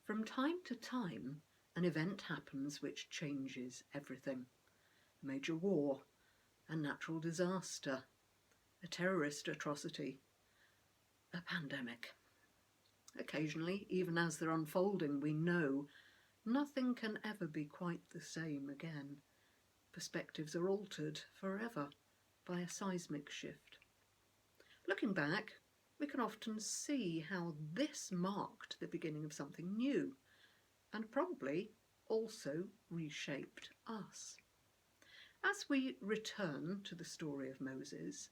From time to time, an event happens which changes everything. A major war, a natural disaster, a terrorist atrocity, a pandemic. Occasionally, even as they're unfolding, we know nothing can ever be quite the same again. Perspectives are altered forever by a seismic shift. Looking back, we can often see how this marked the beginning of something new, and probably also reshaped us. As we return to the story of Moses,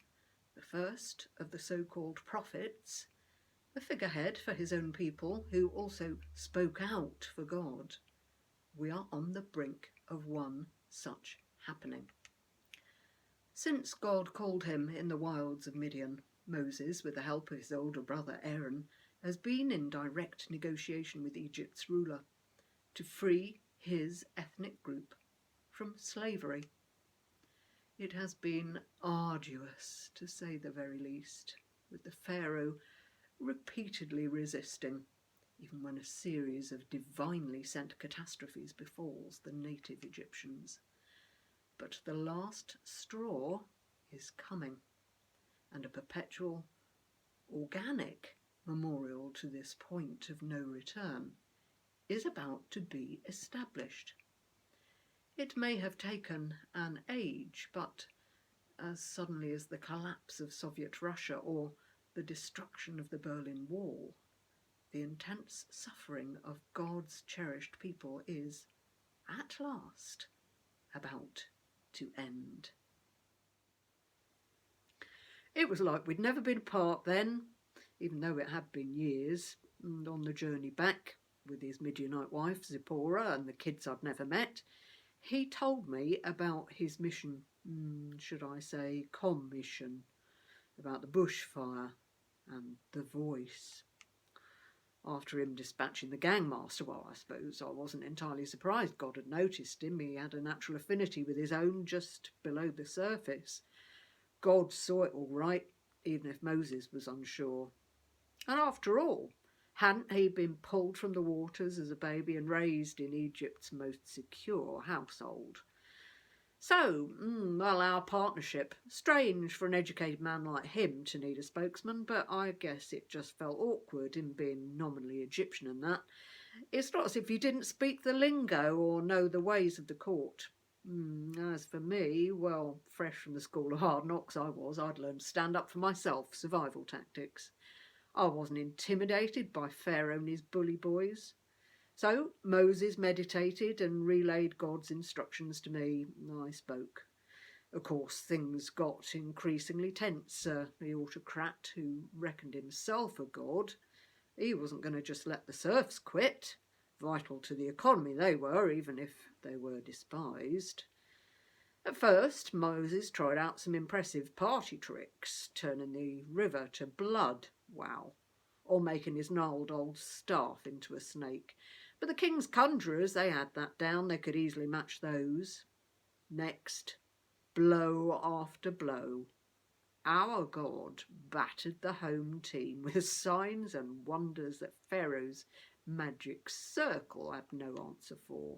the first of the so-called prophets, a figurehead for his own people who also spoke out for God, we are on the brink of one such happening. Since God called him in the wilds of Midian, Moses, with the help of his older brother Aaron, has been in direct negotiation with Egypt's ruler to free his ethnic group from slavery. It has been arduous, to say the very least, with the Pharaoh repeatedly resisting, even when a series of divinely sent catastrophes befalls the native Egyptians. But the last straw is coming, and a perpetual, organic memorial to this point of no return is about to be established. It may have taken an age, but as suddenly as the collapse of Soviet Russia or the destruction of the Berlin Wall, the intense suffering of God's cherished people is, at last, about to end. It was like we'd never been apart then, even though it had been years, and on the journey back, with his Midianite wife Zipporah and the kids I'd never met, he told me about his mission, should I say commission, about the bushfire and the voice. After him dispatching the gangmaster, well, I suppose I wasn't entirely surprised God had noticed him. He had a natural affinity with his own just below the surface. God saw it all right, even if Moses was unsure. And after all, hadn't he been pulled from the waters as a baby and raised in Egypt's most secure household? So, well, our partnership, strange for an educated man like him to need a spokesman, but I guess it just felt awkward, him being nominally Egyptian and that. It's not as if he didn't speak the lingo or know the ways of the court. As for me, well, fresh from the school of hard knocks I'd learned to stand up for myself, survival tactics. I wasn't intimidated by Pharaoh and his bully boys. So Moses meditated and relayed God's instructions to me. I spoke. Of course, things got increasingly tense. The autocrat who reckoned himself a god, he wasn't going to just let the serfs quit. Vital to the economy they were, even if they were despised. At first, Moses tried out some impressive party tricks, turning the river to blood, wow, or making his gnarled old staff into a snake. But the king's conjurers, they had that down, they could easily match those. Next, blow after blow, our God battered the home team with signs and wonders that Pharaoh's magic circle had no answer for.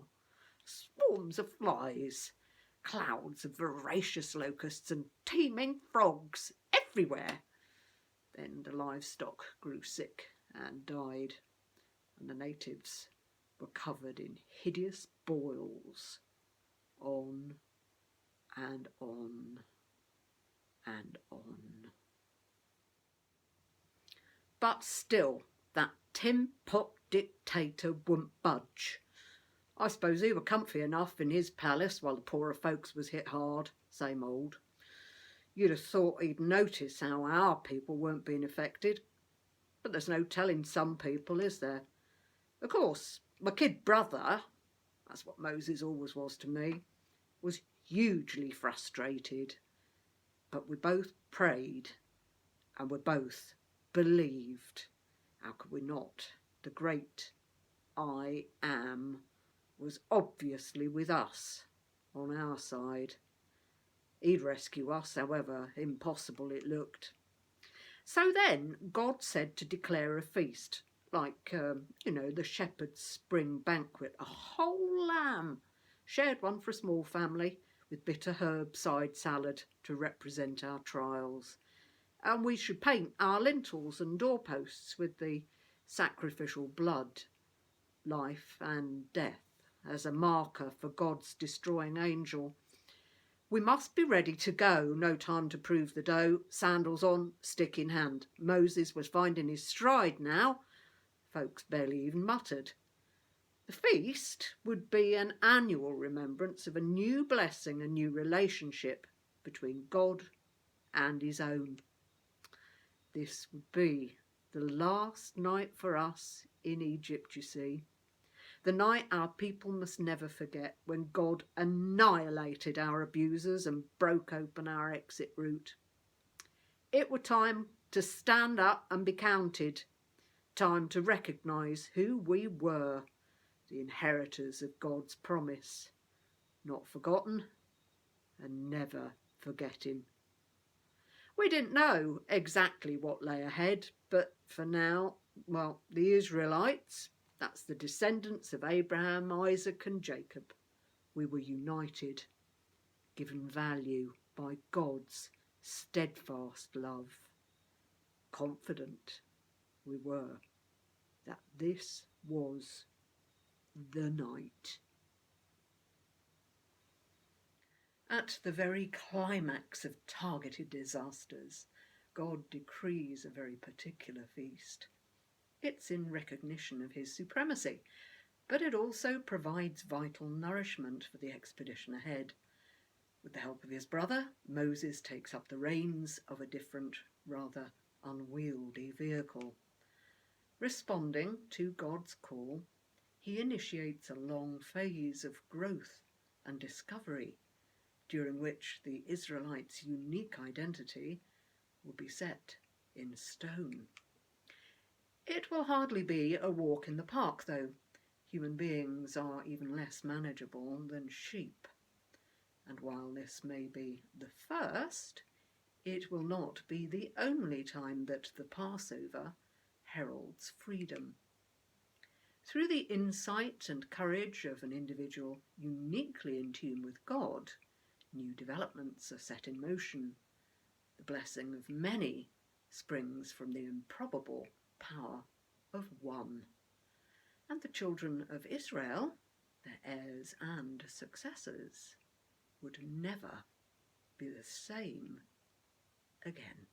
Swarms of flies, clouds of voracious locusts and teeming frogs everywhere. Then the livestock grew sick and died, and the natives were covered in hideous boils. On and on and on. But still, that tin pot dictator wouldn't budge. I suppose he were comfy enough in his palace while the poorer folks was hit hard, same old. You'd have thought he'd notice how our people weren't being affected. But there's no telling some people, is there? Of course, my kid brother, that's what Moses always was to me, was hugely frustrated. But we both prayed and we both believed. How could we not? The great I Am was obviously with us, on our side. He'd rescue us, however impossible it looked. So then God said to declare a feast, like, the shepherd's spring banquet, a whole lamb, shared one for a small family, with bitter herb side salad to represent our trials. And we should paint our lintels and doorposts with the sacrificial blood, life and death, as a marker for God's destroying angel. We must be ready to go, no time to prove the dough, sandals on, stick in hand. Moses was finding his stride now. Folks barely even muttered. The feast would be an annual remembrance of a new blessing, a new relationship between God and his own. This would be the last night for us in Egypt, you see. The night our people must never forget, when God annihilated our abusers and broke open our exit route. It were time to stand up and be counted, time to recognise who we were, the inheritors of God's promise, not forgotten and never forgetting. We didn't know exactly what lay ahead, but for now, the Israelites, that's the descendants of Abraham, Isaac and Jacob, we were united, given value by God's steadfast love. Confident we were that this was the night. At the very climax of targeted disasters, God decrees a very particular feast. It's in recognition of his supremacy, but it also provides vital nourishment for the expedition ahead. With the help of his brother, Moses takes up the reins of a different, rather unwieldy vehicle. Responding to God's call, he initiates a long phase of growth and discovery, during which the Israelites' unique identity will be set in stone. It will hardly be a walk in the park, though. Human beings are even less manageable than sheep. And while this may be the first, it will not be the only time that the Passover heralds freedom. Through the insight and courage of an individual uniquely in tune with God, new developments are set in motion. The blessing of many springs from the improbable power of one. And the children of Israel, their heirs and successors, would never be the same again.